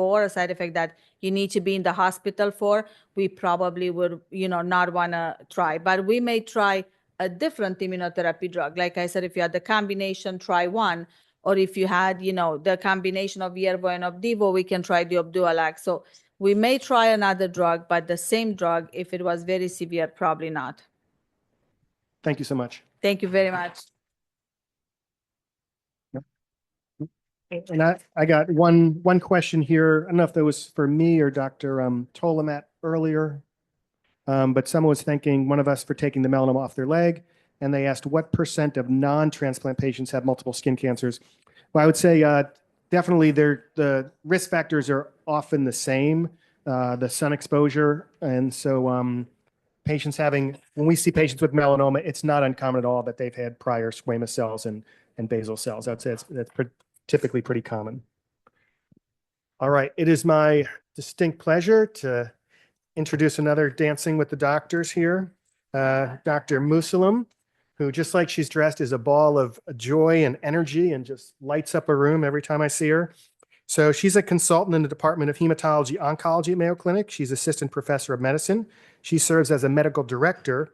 or a side effect that you need to be in the hospital for, we probably would, not want to try. But we may try a different immunotherapy drug. Like I said, if you had the combination, try one. Or if you had, the combination of Yervo and Opdivo, we can try the Opdualac. So we may try another drug, but the same drug, if it was very severe, probably not. Thank you so much. Thank you very much. And I got one question here. I don't know if that was for me or Dr. Tolamat earlier, but someone was thanking one of us for taking the melanoma off their leg, and they asked what % of non-transplant patients have multiple skin cancers. Well, I would say definitely the risk factors are often the same, the sun exposure, and so when we see patients with melanoma, it's not uncommon at all that they've had prior squamous cells and basal cells. I'd say that's typically pretty common. All right, it is my distinct pleasure to introduce another Dancing with the Doctors here, Dr. Mussallem, who, just like she's dressed, is a ball of joy and energy and just lights up a room every time I see her. So she's a consultant in the Department of Hematology Oncology at Mayo Clinic. She's assistant professor of medicine. She serves as a medical director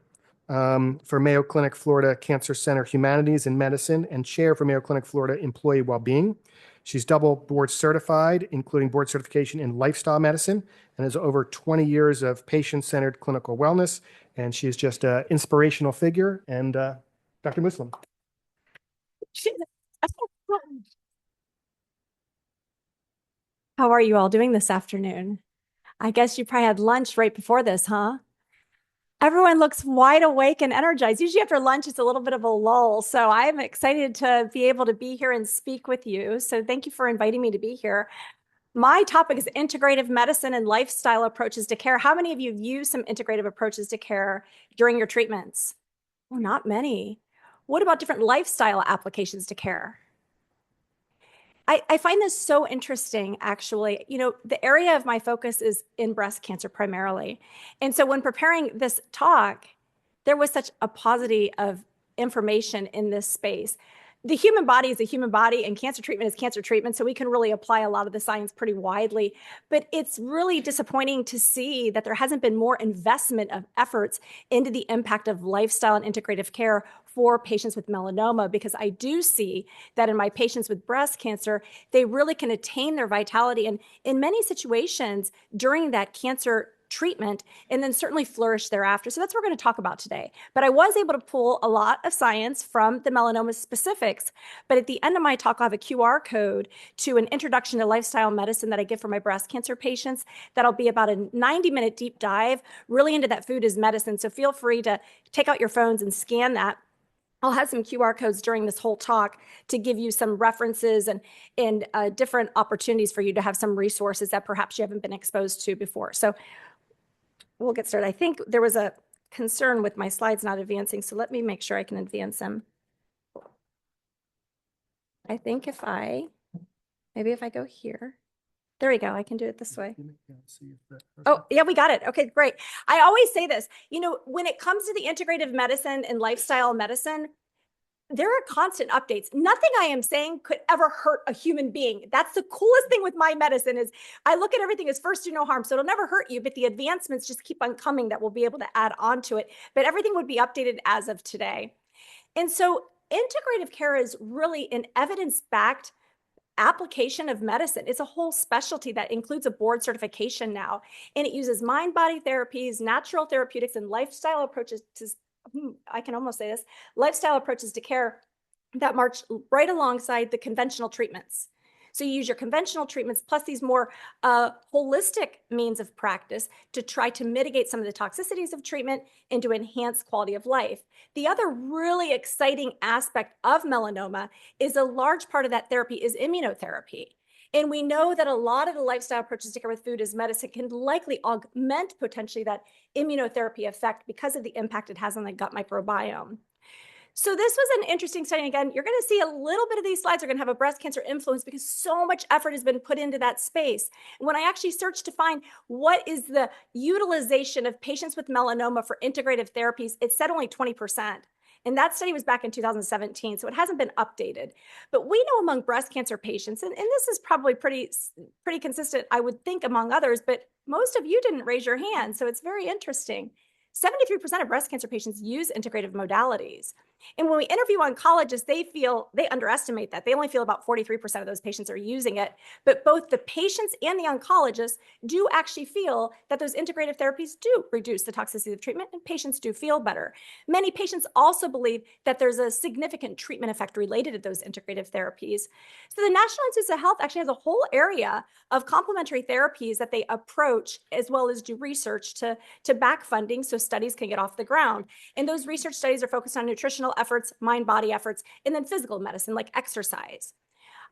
for Mayo Clinic Florida Cancer Center Humanities and Medicine and chair for Mayo Clinic Florida Employee Wellbeing. She's double board certified, including board certification in lifestyle medicine, and has over 20 years of patient-centered clinical wellness. And she's just an inspirational figure. And Dr. Mussallem. How are you all doing this afternoon? I guess you probably had lunch right before this, huh? Everyone looks wide awake and energized. Usually after lunch, it's a little bit of a lull. So I'm excited to be able to be here and speak with you. So thank you for inviting me to be here. My topic is integrative medicine and lifestyle approaches to care. How many of you have used some integrative approaches to care during your treatments? Oh, not many. What about different lifestyle applications to care? I find this so interesting, actually. The area of my focus is in breast cancer primarily. And so when preparing this talk, there was such a paucity of information in this space. The human body is a human body, and cancer treatment is cancer treatment, so we can really apply a lot of the science pretty widely. But it's really disappointing to see that there hasn't been more investment of efforts into the impact of lifestyle and integrative care for patients with melanoma, because I do see that in my patients with breast cancer, they really can attain their vitality, and in many situations during that cancer treatment, and then certainly flourish thereafter. So that's what we're going to talk about today. But I was able to pull a lot of science from the melanoma specifics. But at the end of my talk, I'll have a QR code to an introduction to lifestyle medicine that I give for my breast cancer patients. That'll be about a 90-minute deep dive really into that food as medicine. So feel free to take out your phones and scan that. I'll have some QR codes during this whole talk to give you some references and different opportunities for you to have some resources that perhaps you haven't been exposed to before. So we'll get started. I think there was a concern with my slides not advancing, so let me make sure I can advance them. I think maybe if I go here. There we go. I can do it this way. Oh, yeah, we got it. Okay, great. I always say this, when it comes to the integrative medicine and lifestyle medicine, there are constant updates. Nothing I am saying could ever hurt a human being. That's the coolest thing with my medicine is I look at everything as first do no harm. So it'll never hurt you, but the advancements just keep on coming that we'll be able to add on to it. But everything would be updated as of today. And so integrative care is really an evidence-backed application of medicine. It's a whole specialty that includes a board certification now. And it uses mind-body therapies, natural therapeutics, and lifestyle approaches to I can almost say this, lifestyle approaches to care that march right alongside the conventional treatments. So you use your conventional treatments plus these more holistic means of practice to try to mitigate some of the toxicities of treatment and to enhance quality of life. The other really exciting aspect of melanoma is a large part of that therapy is immunotherapy. And we know that a lot of the lifestyle approaches to care with food as medicine can likely augment potentially that immunotherapy effect because of the impact it has on the gut microbiome. So this was an interesting study. Again, you're going to see a little bit of these slides are going to have a breast cancer influence because so much effort has been put into that space. And when I actually searched to find what is the utilization of patients with melanoma for integrative therapies, it said only 20%. And that study was back in 2017, so it hasn't been updated. But we know among breast cancer patients, and this is probably pretty consistent, I would think, among others, but most of you didn't raise your hand, so it's very interesting. 73% of breast cancer patients use integrative modalities. And when we interview oncologists, they underestimate that. They only feel about 43% of those patients are using it. But both the patients and the oncologists do actually feel that those integrative therapies do reduce the toxicity of treatment, and patients do feel better. Many patients also believe that there's a significant treatment effect related to those integrative therapies. So the National Institutes of Health actually has a whole area of complementary therapies that they approach, as well as do research to back funding so studies can get off the ground. And those research studies are focused on nutritional efforts, mind-body efforts, and then physical medicine like exercise.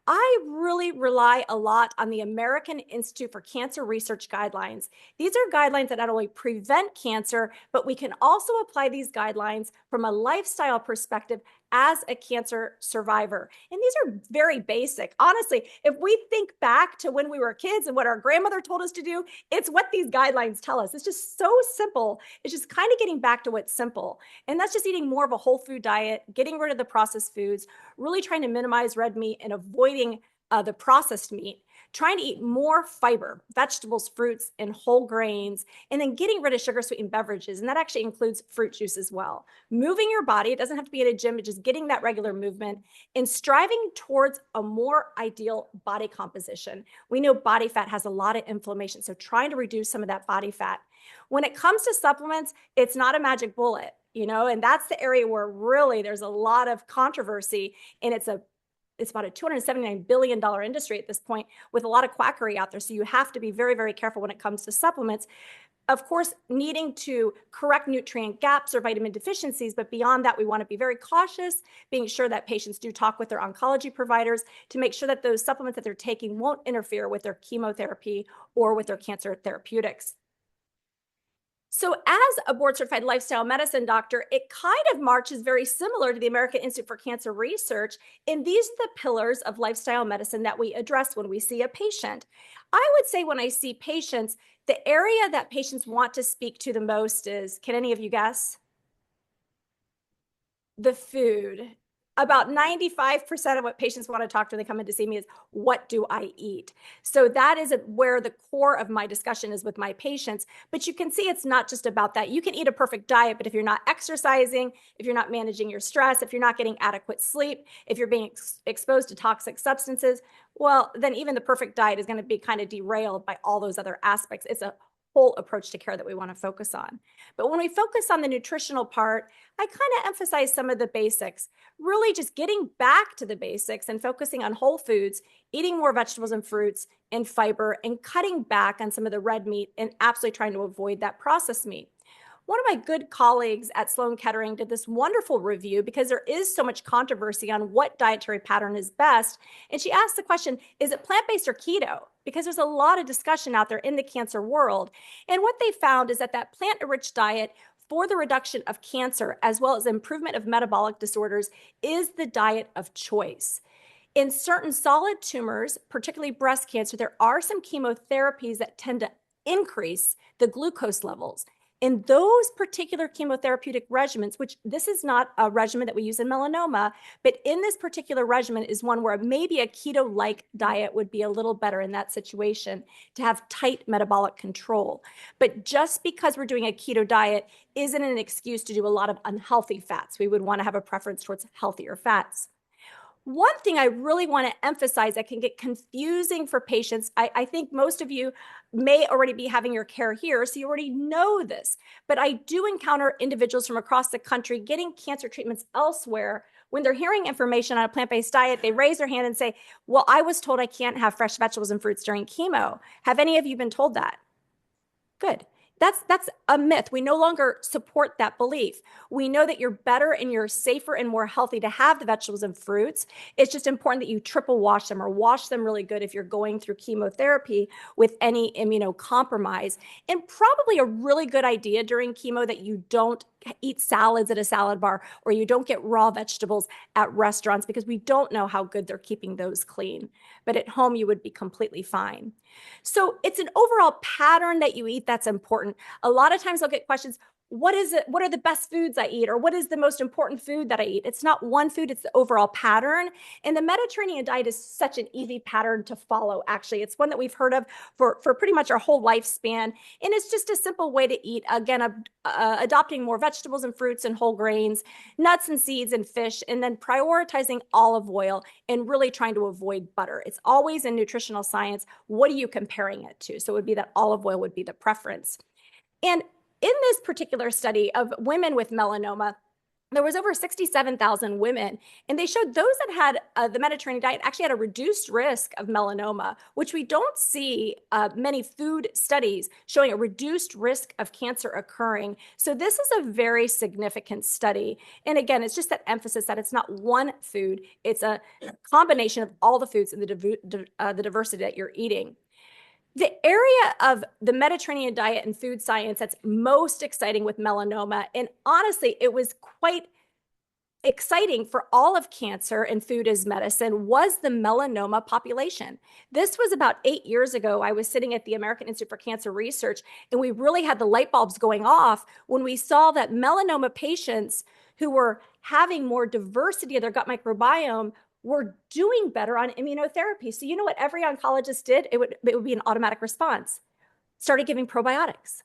I really rely a lot on the American Institute for Cancer Research guidelines. These are guidelines that not only prevent cancer, but we can also apply these guidelines from a lifestyle perspective as a cancer survivor. And these are very basic. Honestly, if we think back to when we were kids and what our grandmother told us to do, it's what these guidelines tell us. It's just so simple. It's just kind of getting back to what's simple. And that's just eating more of a whole food diet, getting rid of the processed foods, really trying to minimize red meat and avoiding the processed meat, trying to eat more fiber, vegetables, fruits, and whole grains, and then getting rid of sugar-sweetened beverages. And that actually includes fruit juice as well. Moving your body, it doesn't have to be at a gym, but just getting that regular movement and striving towards a more ideal body composition. We know body fat has a lot of inflammation, so trying to reduce some of that body fat. When it comes to supplements, it's not a magic bullet, and that's the area where really there's a lot of controversy, and it's about a $279 billion industry at this point with a lot of quackery out there. So you have to be very, very careful when it comes to supplements. Of course, needing to correct nutrient gaps or vitamin deficiencies, but beyond that, we want to be very cautious, being sure that patients do talk with their oncology providers to make sure that those supplements that they're taking won't interfere with their chemotherapy or with their cancer therapeutics. So as a board-certified lifestyle medicine doctor, it kind of marches very similar to the American Institute for Cancer Research. And these are the pillars of lifestyle medicine that we address when we see a patient. I would say when I see patients, the area that patients want to speak to the most is, can any of you guess? The food. About 95% of what patients want to talk to when they come in to see me is, what do I eat? So that is where the core of my discussion is with my patients. But you can see it's not just about that. You can eat a perfect diet, but if you're not exercising, if you're not managing your stress, if you're not getting adequate sleep, if you're being exposed to toxic substances, well, then even the perfect diet is going to be kind of derailed by all those other aspects. It's a whole approach to care that we want to focus on. But when we focus on the nutritional part, I kind of emphasize some of the basics, really just getting back to the basics and focusing on whole foods, eating more vegetables and fruits and fiber, and cutting back on some of the red meat and absolutely trying to avoid that processed meat. One of my good colleagues at Sloan Kettering did this wonderful review because there is so much controversy on what dietary pattern is best. And she asked the question, is it plant-based or keto? Because there's a lot of discussion out there in the cancer world. And what they found is that plant-rich diet for the reduction of cancer, as well as improvement of metabolic disorders, is the diet of choice. In certain solid tumors, particularly breast cancer, there are some chemotherapies that tend to increase the glucose levels. In those particular chemotherapeutic regimens, which this is not a regimen that we use in melanoma, but in this particular regimen is one where maybe a keto-like diet would be a little better in that situation to have tight metabolic control. But just because we're doing a keto diet isn't an excuse to do a lot of unhealthy fats. We would want to have a preference towards healthier fats. One thing I really want to emphasize that can get confusing for patients, I think most of you may already be having your care here, so you already know this, but I do encounter individuals from across the country getting cancer treatments elsewhere. When they're hearing information on a plant-based diet, they raise their hand and say, well, I was told I can't have fresh vegetables and fruits during chemo. Have any of you been told that? Good. That's a myth. We no longer support that belief. We know that you're better and you're safer and more healthy to have the vegetables and fruits. It's just important that you triple wash them or wash them really good if you're going through chemotherapy with any immunocompromise. And probably a really good idea during chemo that you don't eat salads at a salad bar or you don't get raw vegetables at restaurants because we don't know how good they're keeping those clean. But at home, you would be completely fine. So it's an overall pattern that you eat that's important. A lot of times I'll get questions, what is it? What are the best foods I eat? Or what is the most important food that I eat? It's not one food, it's the overall pattern. And the Mediterranean diet is such an easy pattern to follow, actually. It's one that we've heard of for pretty much our whole lifespan. And it's just a simple way to eat. Again, adopting more vegetables and fruits and whole grains, nuts and seeds and fish, and then prioritizing olive oil and really trying to avoid butter. It's always in nutritional science, what are you comparing it to? So it would be that olive oil would be the preference. And in this particular study of women with melanoma, there was over 67,000 women, and they showed those that had the Mediterranean diet actually had a reduced risk of melanoma, which we don't see many food studies showing a reduced risk of cancer occurring. So this is a very significant study. And again, it's just that emphasis that it's not one food, it's a combination of all the foods and the diversity that you're eating. The area of the Mediterranean diet and food science that's most exciting with melanoma, and honestly, it was quite exciting for all of cancer and food as medicine, was the melanoma population. This was about 8 years ago. I was sitting at the American Institute for Cancer Research, and we really had the light bulbs going off when we saw that melanoma patients who were having more diversity of their gut microbiome were doing better on immunotherapy. So you know what every oncologist did? It would be an automatic response. Started giving probiotics,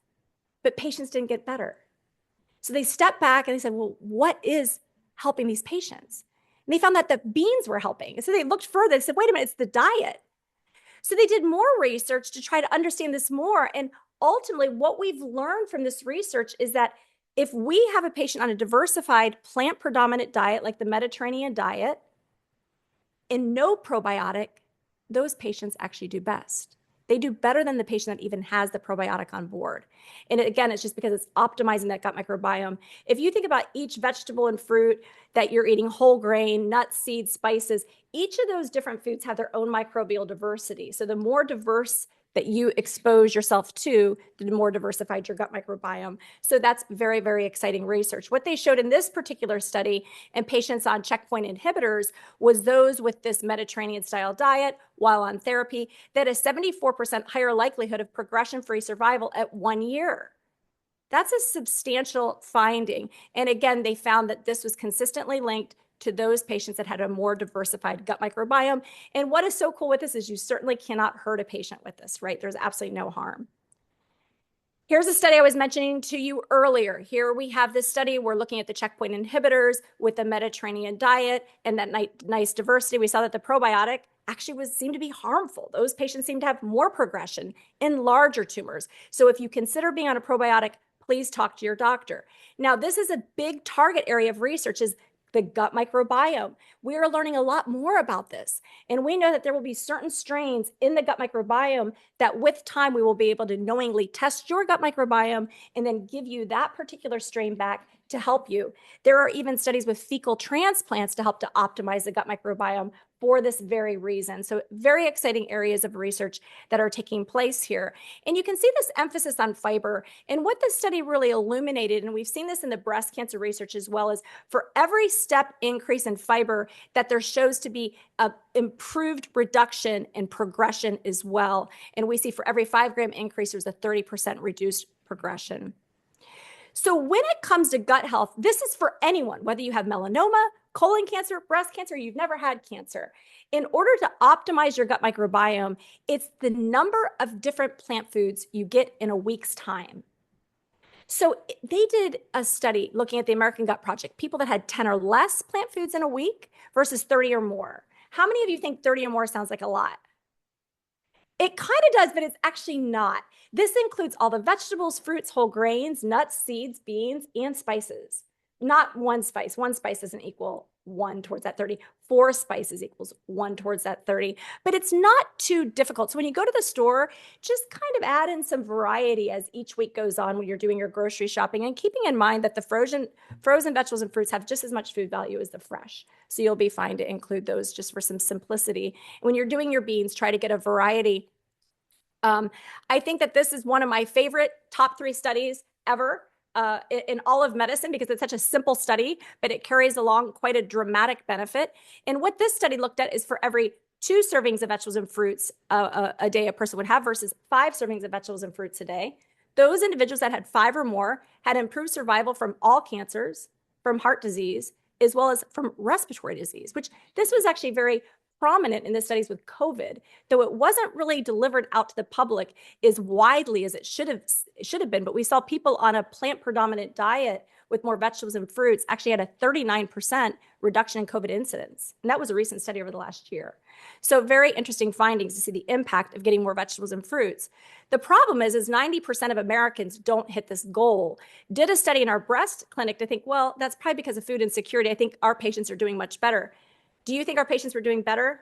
but patients didn't get better. So they stepped back and they said, well, what is helping these patients? And they found that the beans were helping. And so they looked further. They said, wait a minute, it's the diet. So they did more research to try to understand this more. And ultimately, what we've learned from this research is that if we have a patient on a diversified plant predominant diet like the Mediterranean diet, and no probiotic, those patients actually do best. They do better than the patient that even has the probiotic on board. And again, it's just because it's optimizing that gut microbiome. If you think about each vegetable and fruit that you're eating, whole grain, nuts, seeds, spices, each of those different foods have their own microbial diversity. So the more diverse that you expose yourself to, the more diversified your gut microbiome. So that's very, very exciting research. What they showed in this particular study in patients on checkpoint inhibitors was those with this Mediterranean style diet while on therapy that a 74% higher likelihood of progression-free survival at 1 year. That's a substantial finding. And again, they found that this was consistently linked to those patients that had a more diversified gut microbiome. And what is so cool with this is you certainly cannot hurt a patient with this, right? There's absolutely no harm. Here's a study I was mentioning to you earlier. Here we have this study. We're looking at the checkpoint inhibitors with the Mediterranean diet and that nice diversity. We saw that the probiotic actually seemed to be harmful. Those patients seem to have more progression in larger tumors. So if you consider being on a probiotic, please talk to your doctor. Now, this is a big target area of research, is the gut microbiome. We are learning a lot more about this. And we know that there will be certain strains in the gut microbiome that with time, we will be able to knowingly test your gut microbiome and then give you that particular strain back to help you. There are even studies with fecal transplants to help to optimize the gut microbiome for this very reason. So very exciting areas of research that are taking place here. And you can see this emphasis on fiber. And what this study really illuminated, and we've seen this in the breast cancer research as well, is for every step increase in fiber, that there shows to be an improved reduction in progression as well. And we see for every 5-gram increase, there's a 30% reduced progression. So when it comes to gut health, this is for anyone, whether you have melanoma, colon cancer, breast cancer, you've never had cancer. In order to optimize your gut microbiome, it's the number of different plant foods you get in a week's time. So they did a study looking at the American Gut Project, people that had 10 or less plant foods in a week versus 30 or more. How many of you think 30 or more sounds like a lot? It kind of does, but it's actually not. This includes all the vegetables, fruits, whole grains, nuts, seeds, beans, and spices. Not one spice. One spice doesn't equal 1 towards that 30. 4 spices equals 1 towards that 30. But it's not too difficult. So when you go to the store, just kind of add in some variety as each week goes on when you're doing your grocery shopping, and keeping in mind that the frozen vegetables and fruits have just as much food value as the fresh. So you'll be fine to include those just for some simplicity. When you're doing your beans, try to get a variety. I think that this is one of my favorite top 3 studies ever in all of medicine, because it's such a simple study, but it carries along quite a dramatic benefit. And what this study looked at is for every 2 servings of vegetables and fruits a day a person would have versus 5 servings of vegetables and fruits a day, those individuals that had 5 or more had improved survival from all cancers, from heart disease, as well as from respiratory disease, which this was actually very prominent in the studies with COVID, though it wasn't really delivered out to the public as widely as it should have been. But we saw people on a plant predominant diet with more vegetables and fruits actually had a 39% reduction in COVID incidence. And that was a recent study over the last year. So very interesting findings to see the impact of getting more vegetables and fruits. The problem is 90% of Americans don't hit this goal. Did a study in our breast clinic to think, well, that's probably because of food insecurity. I think our patients are doing much better. Do you think our patients were doing better?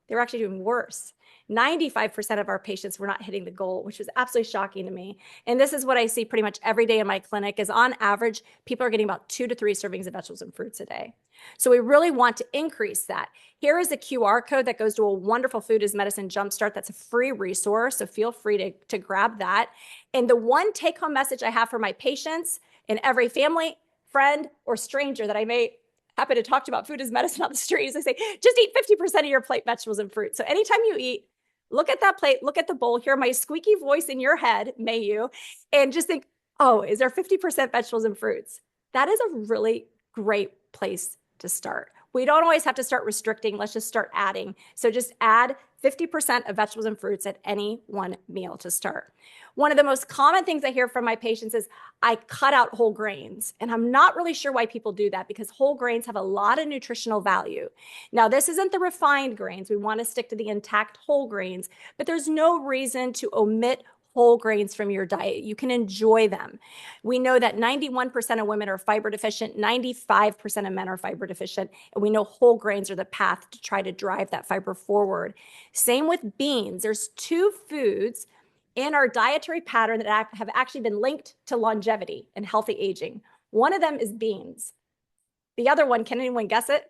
They were actually doing worse. 95% of our patients were not hitting the goal, which was absolutely shocking to me. And this is what I see pretty much every day in my clinic is on average, people are getting about 2 to 3 servings of vegetables and fruits a day. So we really want to increase that. Here is a QR code that goes to a wonderful Food is Medicine Jumpstart. That's a free resource, so feel free to grab that. And the one take-home message I have for my patients and every family, friend, or stranger that I may happen to talk to about food is medicine on the streets, I say, just eat 50% of your plate vegetables and fruits. So anytime you eat, look at that plate, look at the bowl, hear my squeaky voice in your head, Mayo, and just think, oh, is there 50% vegetables and fruits? That is a really great place to start. We don't always have to start restricting. Let's just start adding. So just add 50% of vegetables and fruits at any one meal to start. One of the most common things I hear from my patients is I cut out whole grains. And I'm not really sure why people do that because whole grains have a lot of nutritional value. Now, this isn't the refined grains. We want to stick to the intact whole grains, but there's no reason to omit whole grains from your diet. You can enjoy them. We know that 91% of women are fiber deficient, 95% of men are fiber deficient, and we know whole grains are the path to try to drive that fiber forward. Same with beans. There's 2 foods in our dietary pattern that have actually been linked to longevity and healthy aging. One of them is beans. The other one, can anyone guess it?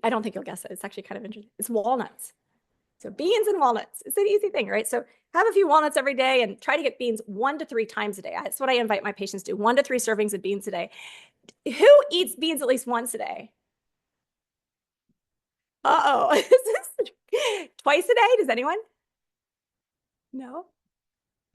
I don't think you'll guess it. It's actually kind of interesting. It's walnuts. So beans and walnuts, it's an easy thing, right? So have a few walnuts every day and try to get beans 1 to 3 times a day. That's what I invite my patients to do, 1 to 3 servings of beans a day. Who eats beans at least once a day? Uh-oh, twice a day? Does anyone? No?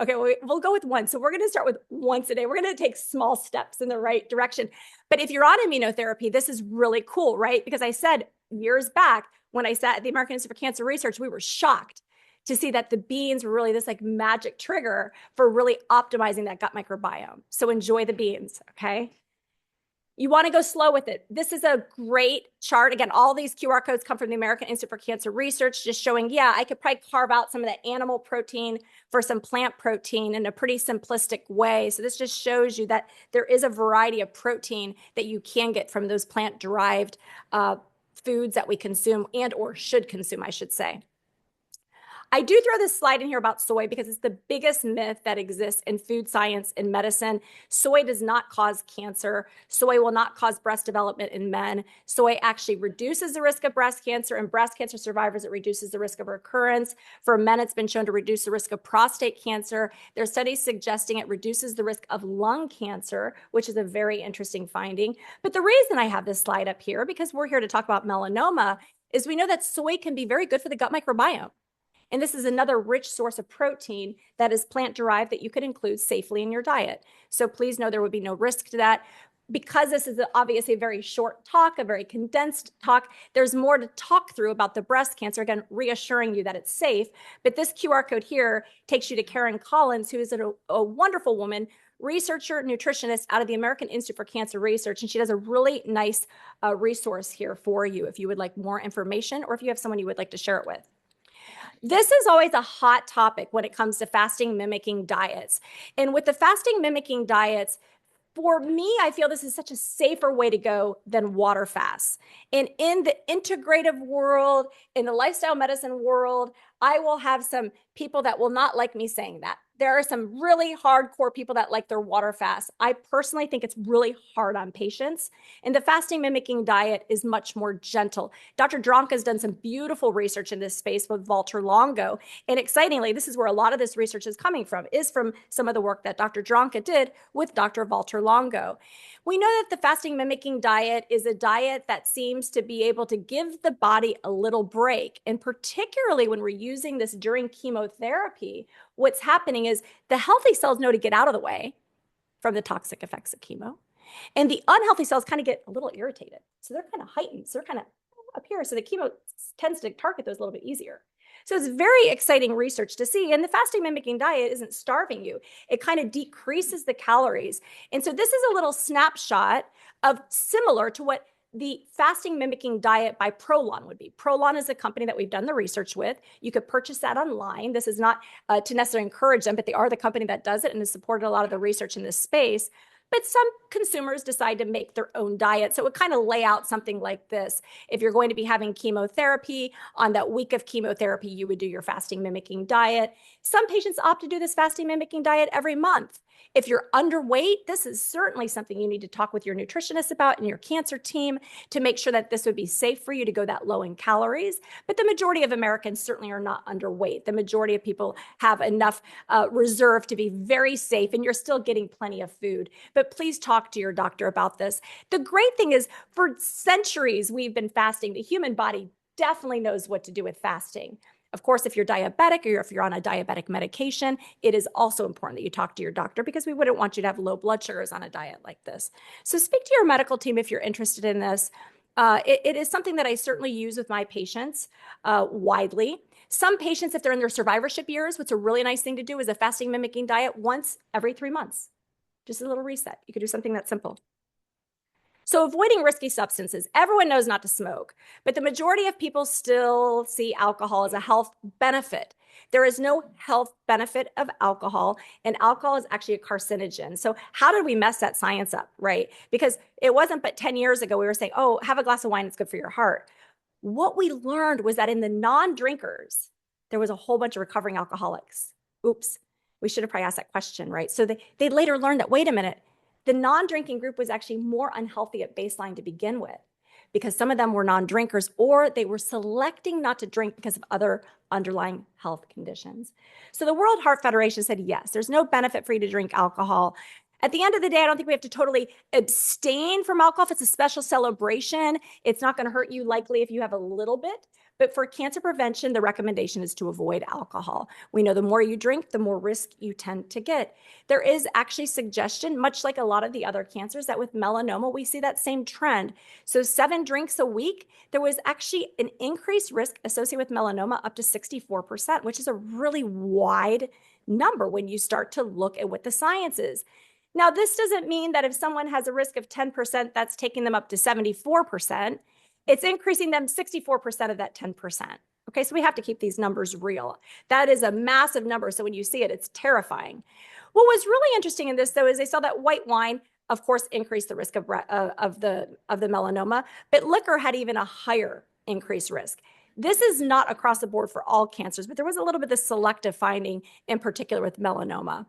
Okay, we'll go with 1. So we're going to start with once a day. We're going to take small steps in the right direction. But if you're on immunotherapy, this is really cool, right? Because I said years back when I sat at the American Institute for Cancer Research, we were shocked to see that the beans were really this like magic trigger for really optimizing that gut microbiome. So enjoy the beans, okay? You want to go slow with it. This is a great chart. Again, all these QR codes come from the American Institute for Cancer Research, just showing, yeah, I could probably carve out some of that animal protein for some plant protein in a pretty simplistic way. So this just shows you that there is a variety of protein that you can get from those plant-derived foods that we consume and or should consume, I should say. I do throw this slide in here about soy because it's the biggest myth that exists in food science and medicine. Soy does not cause cancer. Soy will not cause breast development in men. Soy actually reduces the risk of breast cancer. And breast cancer survivors, it reduces the risk of recurrence. For men, it's been shown to reduce the risk of prostate cancer. There are studies suggesting it reduces the risk of lung cancer, which is a very interesting finding. But the reason I have this slide up here, because we're here to talk about melanoma, is we know that soy can be very good for the gut microbiome. And this is another rich source of protein that is plant-derived that you could include safely in your diet. So please know there would be no risk to that. Because this is obviously a very short talk, a very condensed talk, there's more to talk through about the breast cancer, again, reassuring you that it's safe. But this QR code here takes you to Karen Collins, who is a wonderful woman, researcher, nutritionist out of the American Institute for Cancer Research. And she does a really nice resource here for you if you would like more information or if you have someone you would like to share it with. This is always a hot topic when it comes to fasting mimicking diets. And with the fasting mimicking diets, for me, I feel this is such a safer way to go than water fasts. And in the integrative world, in the lifestyle medicine world, I will have some people that will not like me saying that. There are some really hardcore people that like their water fast. I personally think it's really hard on patients. And the fasting mimicking diet is much more gentle. Dr. Dronka has done some beautiful research in this space with Walter Longo. And excitingly, this is where a lot of this research is coming from, is from some of the work that Dr. Dronka did with Dr. Walter Longo. We know that the fasting mimicking diet is a diet that seems to be able to give the body a little break. And particularly when we're using this during chemotherapy, what's happening is the healthy cells know to get out of the way from the toxic effects of chemo. And the unhealthy cells kind of get a little irritated. So they're kind of heightened. So they're kind of up here. So the chemo tends to target those a little bit easier. So it's very exciting research to see. And the fasting mimicking diet isn't starving you. It kind of decreases the calories. And so this is a little snapshot of similar to what the fasting mimicking diet by Prolon would be. Prolon is a company that we've done the research with. You could purchase that online. This is not to necessarily encourage them, but they are the company that does it and has supported a lot of the research in this space. But some consumers decide to make their own diet. So it would kind of lay out something like this. If you're going to be having chemotherapy, on that week of chemotherapy, you would do your fasting mimicking diet. Some patients opt to do this fasting mimicking diet every month. If you're underweight, this is certainly something you need to talk with your nutritionist about and your cancer team to make sure that this would be safe for you to go that low in calories. But the majority of Americans certainly are not underweight. The majority of people have enough reserve to be very safe, and you're still getting plenty of food. But please talk to your doctor about this. The great thing is, for centuries, we've been fasting. The human body definitely knows what to do with fasting. Of course, if you're diabetic or if you're on a diabetic medication, it is also important that you talk to your doctor because we wouldn't want you to have low blood sugars on a diet like this. So speak to your medical team if you're interested in this. It is something that I certainly use with my patients widely. Some patients, if they're in their survivorship years, what's a really nice thing to do is a fasting mimicking diet once every 3 months. Just a little reset. You could do something that simple. So avoiding risky substances. Everyone knows not to smoke, but the majority of people still see alcohol as a health benefit. There is no health benefit of alcohol, and alcohol is actually a carcinogen. So how did we mess that science up, right? Because it wasn't but 10 years ago we were saying, oh, have a glass of wine, it's good for your heart. What we learned was that in the non-drinkers, there was a whole bunch of recovering alcoholics. Oops, we should have probably asked that question, right? So they later learned that, wait a minute, the non-drinking group was actually more unhealthy at baseline to begin with because some of them were non-drinkers or they were selecting not to drink because of other underlying health conditions. So the World Heart Federation said, yes, there's no benefit for you to drink alcohol. At the end of the day, I don't think we have to totally abstain from alcohol. If it's a special celebration, it's not going to hurt you likely if you have a little bit. But for cancer prevention, the recommendation is to avoid alcohol. We know the more you drink, the more risk you tend to get. There is actually suggestion, much like a lot of the other cancers, that with melanoma, we see that same trend. So 7 drinks a week, there was actually an increased risk associated with melanoma up to 64%, which is a really wide number when you start to look at what the science is. Now, this doesn't mean that if someone has a risk of 10%, that's taking them up to 74%. It's increasing them 64% of that 10%. Okay, so we have to keep these numbers real. That is a massive number. So when you see it, it's terrifying. What was really interesting in this, though, is they saw that white wine, of course, increased the risk of the melanoma, but liquor had even a higher increased risk. This is not across the board for all cancers, but there was a little bit of selective finding, in particular with melanoma.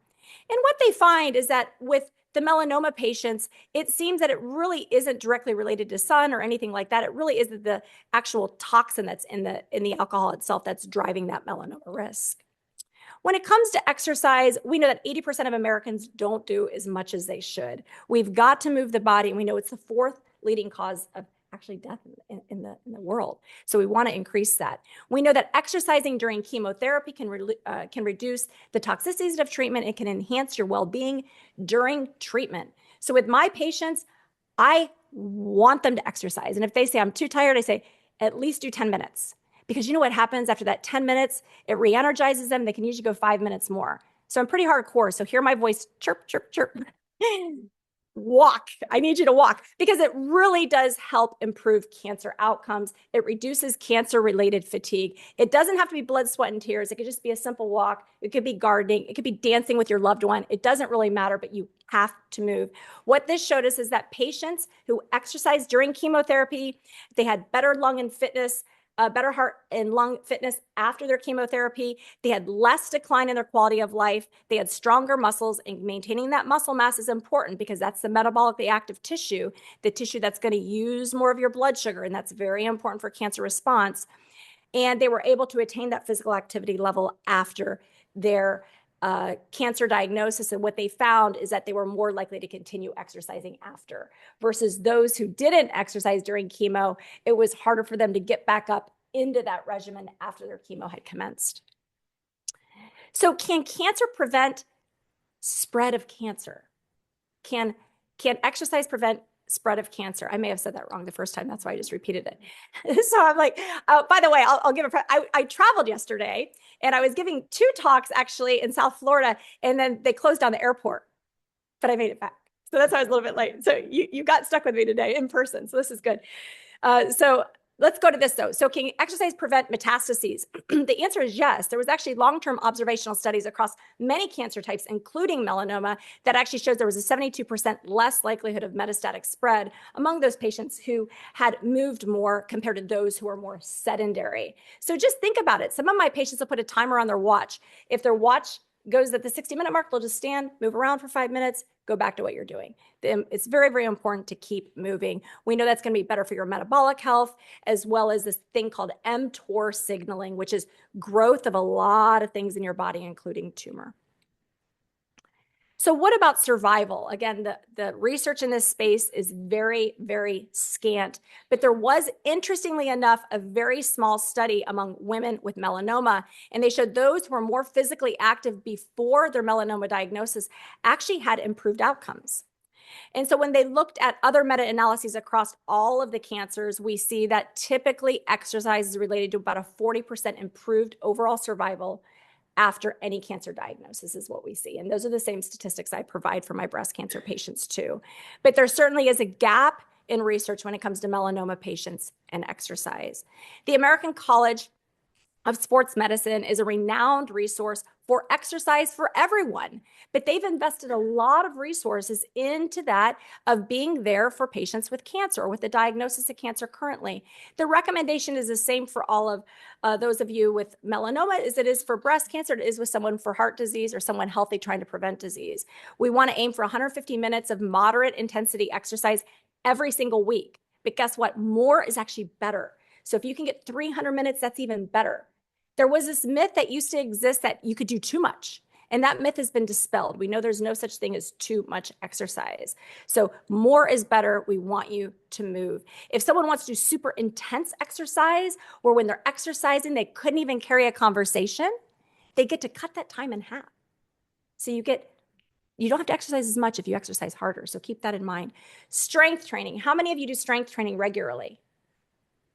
And what they find is that with the melanoma patients, it seems that it really isn't directly related to sun or anything like that. It really is the actual toxin that's in the alcohol itself that's driving that melanoma risk. When it comes to exercise, we know that 80% of Americans don't do as much as they should. We've got to move the body, and we know it's the 4th leading cause of actually death in the world. So we want to increase that. We know that exercising during chemotherapy can reduce the toxicities of treatment. It can enhance your well-being during treatment. So with my patients, I want them to exercise. And if they say, I'm too tired, I say, at least do 10 minutes. Because you know what happens after that 10 minutes? It re-energizes them. They can usually go 5 minutes more. So I'm pretty hardcore. So hear my voice, chirp, chirp, chirp. Walk. I need you to walk because it really does help improve cancer outcomes. It reduces cancer-related fatigue. It doesn't have to be blood, sweat, and tears. It could just be a simple walk. It could be gardening. It could be dancing with your loved one. It doesn't really matter, but you have to move. What this showed us is that patients who exercised during chemotherapy, they had better lung and fitness, better heart and lung fitness after their chemotherapy. They had less decline in their quality of life. They had stronger muscles, and maintaining that muscle mass is important because that's the metabolically active tissue, the tissue that's going to use more of your blood sugar, and that's very important for cancer response. And they were able to attain that physical activity level after their cancer diagnosis. And what they found is that they were more likely to continue exercising after versus those who didn't exercise during chemo. It was harder for them to get back up into that regimen after their chemo had commenced. So can cancer prevent spread of cancer? Can exercise prevent spread of cancer? I may have said that wrong the first time. That's why I just repeated it. So I'm like, by the way, I'll give I traveled yesterday and I was giving 2 talks actually in South Florida, and then they closed down the airport, but I made it back. So that's why I was a little bit late. So you got stuck with me today in person. So this is good. So let's go to this though. So can exercise prevent metastases? The answer is yes. There was actually long-term observational studies across many cancer types, including melanoma, that actually shows there was a 72% less likelihood of metastatic spread among those patients who had moved more compared to those who are more sedentary. So just think about it. Some of my patients will put a timer on their watch. If their watch goes at the 60-minute mark, they'll just stand, move around for 5 minutes, go back to what you're doing. It's very, very important to keep moving. We know that's going to be better for your metabolic health, as well as this thing called mTOR signaling, which is growth of a lot of things in your body, including tumor. So what about survival? Again, the research in this space is very, very scant, but there was, interestingly enough, a very small study among women with melanoma, and they showed those who were more physically active before their melanoma diagnosis actually had improved outcomes. And so when they looked at other meta-analyses across all of the cancers, we see that typically exercise is related to about a 40% improved overall survival after any cancer diagnosis is what we see. And those are the same statistics I provide for my breast cancer patients too. But there certainly is a gap in research when it comes to melanoma patients and exercise. The American College of Sports Medicine is a renowned resource for exercise for everyone, but they've invested a lot of resources into that of being there for patients with cancer or with the diagnosis of cancer currently. The recommendation is the same for all of those of you with melanoma as it is for breast cancer, it is with someone for heart disease or someone healthy trying to prevent disease. We want to aim for 150 minutes of moderate intensity exercise every single week. But guess what? More is actually better. So if you can get 300 minutes, that's even better. There was this myth that used to exist that you could do too much, and that myth has been dispelled. We know there's no such thing as too much exercise. So more is better. We want you to move. If someone wants to do super intense exercise, or when they're exercising, they couldn't even carry a conversation, they get to cut that time in half. So you don't have to exercise as much if you exercise harder. So keep that in mind. Strength training. How many of you do strength training regularly?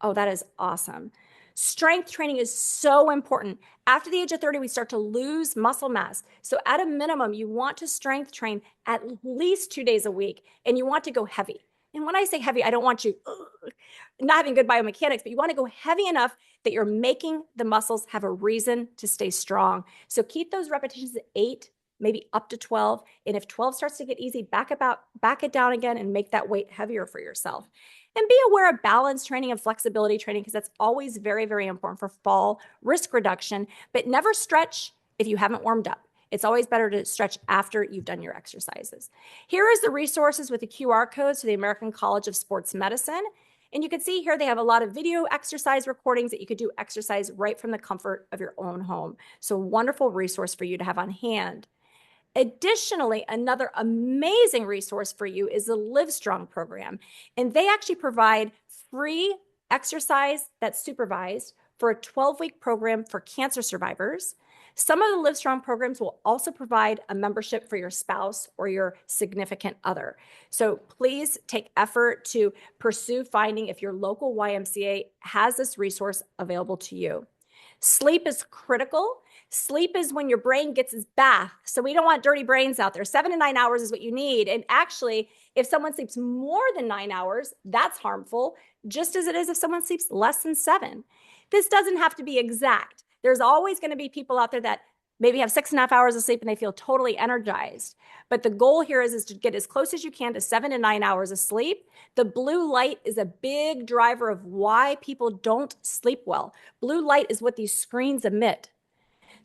Oh, that is awesome. Strength training is so important. After the age of 30, we start to lose muscle mass. So at a minimum, you want to strength train at least 2 days a week, and you want to go heavy. And when I say heavy, I don't want you not having good biomechanics, but you want to go heavy enough that you're making the muscles have a reason to stay strong. So keep those repetitions at 8, maybe up to 12. And if 12 starts to get easy, back it down again and make that weight heavier for yourself. And be aware of balance training and flexibility training, because that's always very, very important for fall risk reduction. But never stretch if you haven't warmed up. It's always better to stretch after you've done your exercises. Here is the resources with the QR codes to the American College of Sports Medicine. And you can see here they have a lot of video exercise recordings that you could do exercise right from the comfort of your own home. So wonderful resource for you to have on hand. Additionally, another amazing resource for you is the Livestrong program. And they actually provide free exercise that's supervised for a 12-week program for cancer survivors. Some of the Livestrong programs will also provide a membership for your spouse or your significant other. So please take effort to pursue finding if your local YMCA has this resource available to you. Sleep is critical. Sleep is when your brain gets its bath. So we don't want dirty brains out there. 7 to 9 hours is what you need. And actually, if someone sleeps more than 9 hours, that's harmful, just as it is if someone sleeps less than 7. This doesn't have to be exact. There's always going to be people out there that maybe have 6.5 hours of sleep and they feel totally energized. But the goal here is to get as close as you can to 7 to 9 hours of sleep. The blue light is a big driver of why people don't sleep well. Blue light is what these screens emit.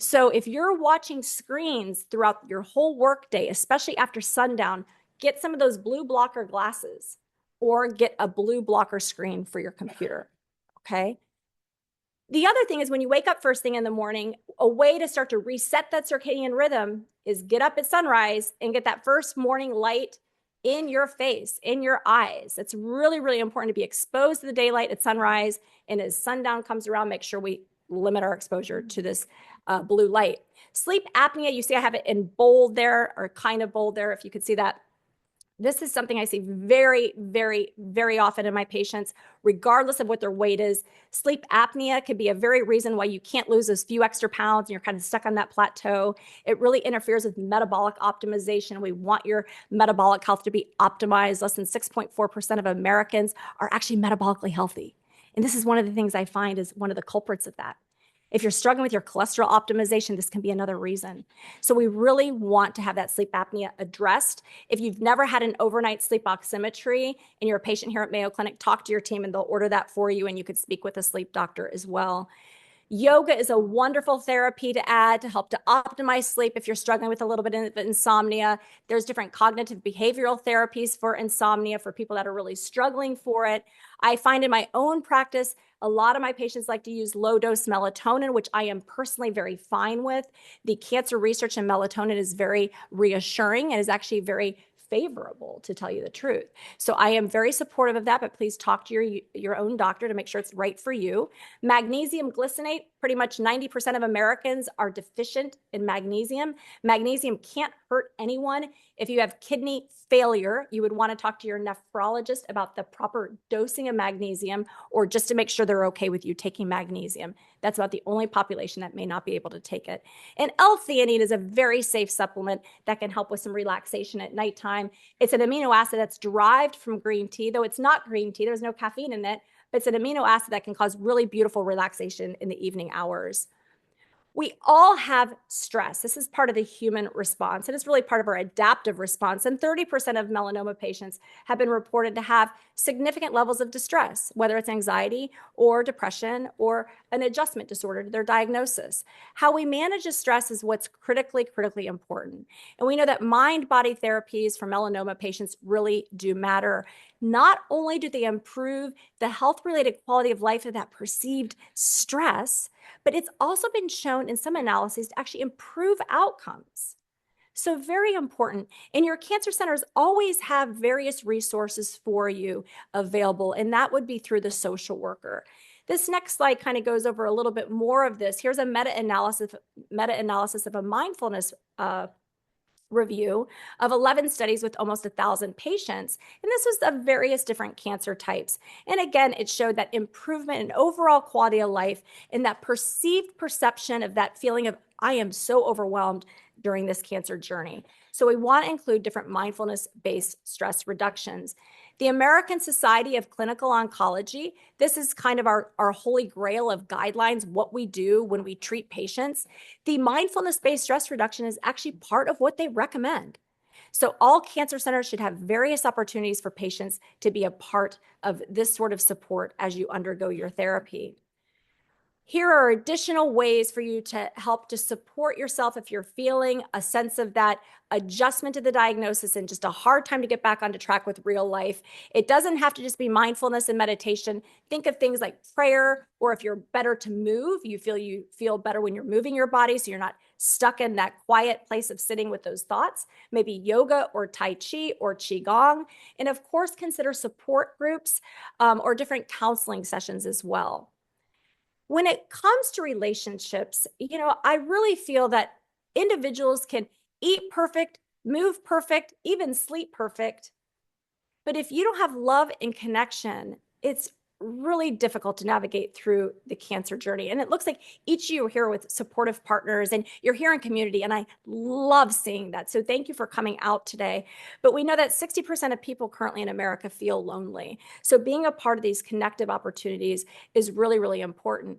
So if you're watching screens throughout your whole workday, especially after sundown, get some of those blue blocker glasses or get a blue blocker screen for your computer, okay? The other thing is when you wake up first thing in the morning, a way to start to reset that circadian rhythm is get up at sunrise and get that first morning light in your face, in your eyes. It's really, really important to be exposed to the daylight at sunrise. And as sundown comes around, make sure we limit our exposure to this blue light. Sleep apnea, you see I have it in bold there, or kind of bold there, if you could see that. This is something I see very, very, very often in my patients, regardless of what their weight is. Sleep apnea could be a very reason why you can't lose those few extra pounds and you're kind of stuck on that plateau. It really interferes with metabolic optimization. We want your metabolic health to be optimized. Less than 6.4% of Americans are actually metabolically healthy. And this is one of the things I find is one of the culprits of that. If you're struggling with your cholesterol optimization, this can be another reason. So we really want to have that sleep apnea addressed. If you've never had an overnight sleep oximetry and you're a patient here at Mayo Clinic, talk to your team and they'll order that for you, and you could speak with a sleep doctor as well. Yoga is a wonderful therapy to add to help to optimize sleep if you're struggling with a little bit of insomnia. There's different cognitive behavioral therapies for insomnia for people that are really struggling for it. I find in my own practice, a lot of my patients like to use low-dose melatonin, which I am personally very fine with. The cancer research in melatonin is very reassuring and is actually very favorable, to tell you the truth. So I am very supportive of that, but please talk to your own doctor to make sure it's right for you. Magnesium glycinate, pretty much 90% of Americans are deficient in magnesium. Magnesium can't hurt anyone. If you have kidney failure, you would want to talk to your nephrologist about the proper dosing of magnesium, or just to make sure they're okay with you taking magnesium. That's about the only population that may not be able to take it. And L-theanine is a very safe supplement that can help with some relaxation at nighttime. It's an amino acid that's derived from green tea, though it's not green tea. There's no caffeine in it, but it's an amino acid that can cause really beautiful relaxation in the evening hours. We all have stress. This is part of the human response, and it's really part of our adaptive response. And 30% of melanoma patients have been reported to have significant levels of distress, whether it's anxiety or depression or an adjustment disorder to their diagnosis. How we manage the stress is what's critically important. And we know that mind-body therapies for melanoma patients really do matter. Not only do they improve the health-related quality of life of that perceived stress, but it's also been shown in some analyses to actually improve outcomes. So very important. And your cancer centers always have various resources for you available, and that would be through the social worker. This next slide kind of goes over a little bit more of this. Here's a meta-analysis of a mindfulness review of 11 studies with almost 1,000 patients. And this was of various different cancer types. And again, it showed that improvement in overall quality of life and that perceived perception of that feeling of, I am so overwhelmed during this cancer journey. So we want to include different mindfulness-based stress reductions. The American Society of Clinical Oncology, this is kind of our holy grail of guidelines, what we do when we treat patients. The mindfulness-based stress reduction is actually part of what they recommend. So all cancer centers should have various opportunities for patients to be a part of this sort of support as you undergo your therapy. Here are additional ways for you to help to support yourself if you're feeling a sense of that adjustment to the diagnosis and just a hard time to get back onto track with real life. It doesn't have to just be mindfulness and meditation. Think of things like prayer, or if you're better to move, you feel better when you're moving your body so you're not stuck in that quiet place of sitting with those thoughts. Maybe yoga or Tai Chi or Qigong. And of course, consider support groups or different counseling sessions as well. When it comes to relationships, I really feel that individuals can eat perfect, move perfect, even sleep perfect. But if you don't have love and connection, it's really difficult to navigate through the cancer journey. And it looks like each of you are here with supportive partners and you're here in community. And I love seeing that. So thank you for coming out today. But we know that 60% of people currently in America feel lonely. So being a part of these connective opportunities is really, really important.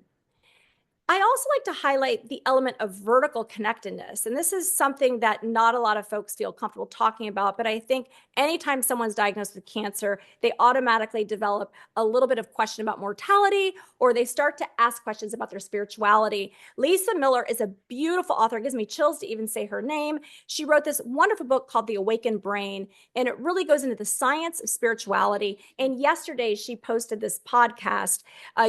I also like to highlight the element of vertical connectedness. And this is something that not a lot of folks feel comfortable talking about, but I think anytime someone's diagnosed with cancer, they automatically develop a little bit of question about mortality, or they start to ask questions about their spirituality. Lisa Miller is a beautiful author. It gives me chills to even say her name. She wrote this wonderful book called The Awakened Brain, and it really goes into the science of spirituality. And yesterday she posted this podcast.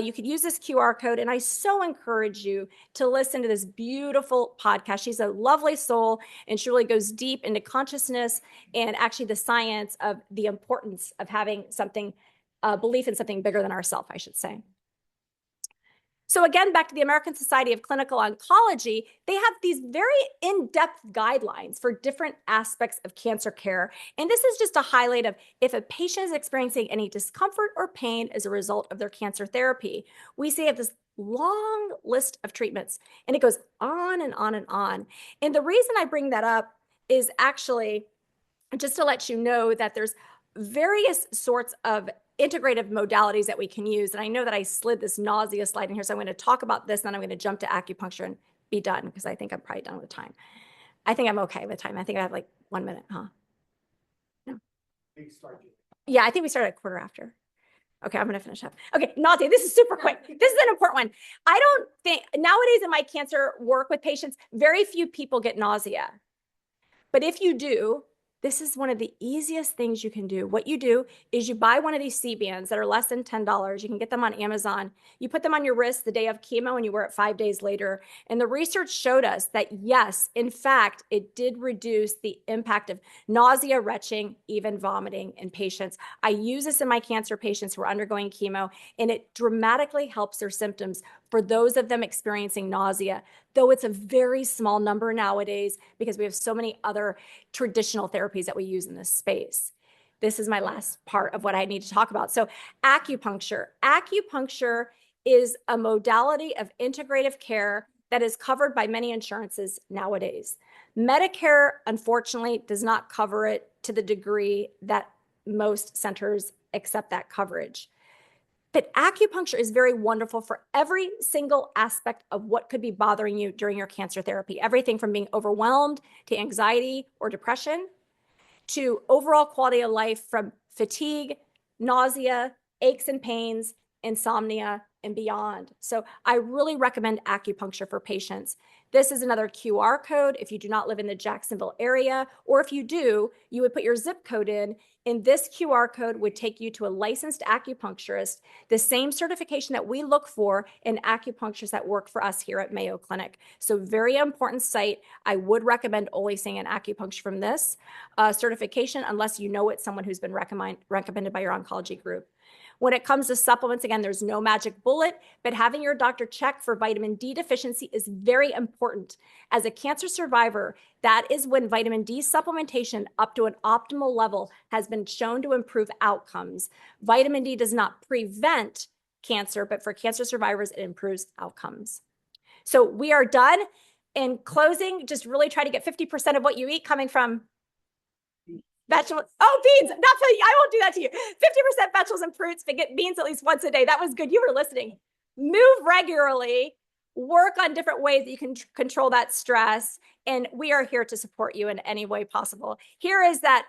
You could use this QR code, and I so encourage you to listen to this beautiful podcast. She's a lovely soul, and she really goes deep into consciousness and actually the science of the importance of having something, belief in something bigger than ourselves, I should say. So again, back to the American Society of Clinical Oncology, they have these very in-depth guidelines for different aspects of cancer care. And this is just a highlight of if a patient is experiencing any discomfort or pain as a result of their cancer therapy. We say have this long list of treatments, and it goes on and on and on. And the reason I bring that up is actually just to let you know that there's various sorts of integrative modalities that we can use. And I know that I slid this nausea slide in here, so I'm going to talk about this, and then I'm going to jump to acupuncture and be done, because I think I'm probably done with time. I think I'm okay with time. I think I have like 1 minute, huh? No. Yeah, I think we started a quarter after. Okay, I'm going to finish up. Okay, nausea. This is super quick. This is an important one. I don't think, nowadays in my cancer work with patients, very few people get nausea. But if you do, this is one of the easiest things you can do. What you do is you buy one of these C-bands that are less than $10. You can get them on Amazon. You put them on your wrist the day of chemo, and you wear it 5 days later. And the research showed us that, yes, in fact, it did reduce the impact of nausea, retching, even vomiting in patients. I use this in my cancer patients who are undergoing chemo, and it dramatically helps their symptoms for those of them experiencing nausea, though it's a very small number nowadays because we have so many other traditional therapies that we use in this space. This is my last part of what I need to talk about. So acupuncture. Acupuncture is a modality of integrative care that is covered by many insurances nowadays. Medicare, unfortunately, does not cover it to the degree that most centers accept that coverage. But acupuncture is very wonderful for every single aspect of what could be bothering you during your cancer therapy. Everything from being overwhelmed to anxiety or depression to overall quality of life, from fatigue, nausea, aches and pains, insomnia, and beyond. So I really recommend acupuncture for patients. This is another QR code if you do not live in the Jacksonville area, or if you do, you would put your zip code in, and this QR code would take you to a licensed acupuncturist, the same certification that we look for in acupuncturists that work for us here at Mayo Clinic. So very important site. I would recommend only seeing an acupuncture from this certification, unless you know it's someone who's been recommended by your oncology group. When it comes to supplements, again, there's no magic bullet, but having your doctor check for vitamin D deficiency is very important. As a cancer survivor, that is when vitamin D supplementation up to an optimal level has been shown to improve outcomes. Vitamin D does not prevent cancer, but for cancer survivors, it improves outcomes. So we are done. In closing, just really try to get 50% of what you eat coming from vegetables. Oh, beans. Not for you. I won't do that to you. 50% vegetables and fruits, but get beans at least once a day. That was good. You were listening. Move regularly. Work on different ways that you can control that stress. And we are here to support you in any way possible. Here is that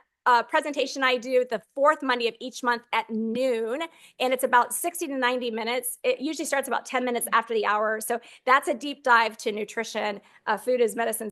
presentation I do the fourth Monday of each month at noon. And it's about 60 to 90 minutes. It usually starts about 10 minutes after the hour. So that's a deep dive to nutrition. Food is medicine.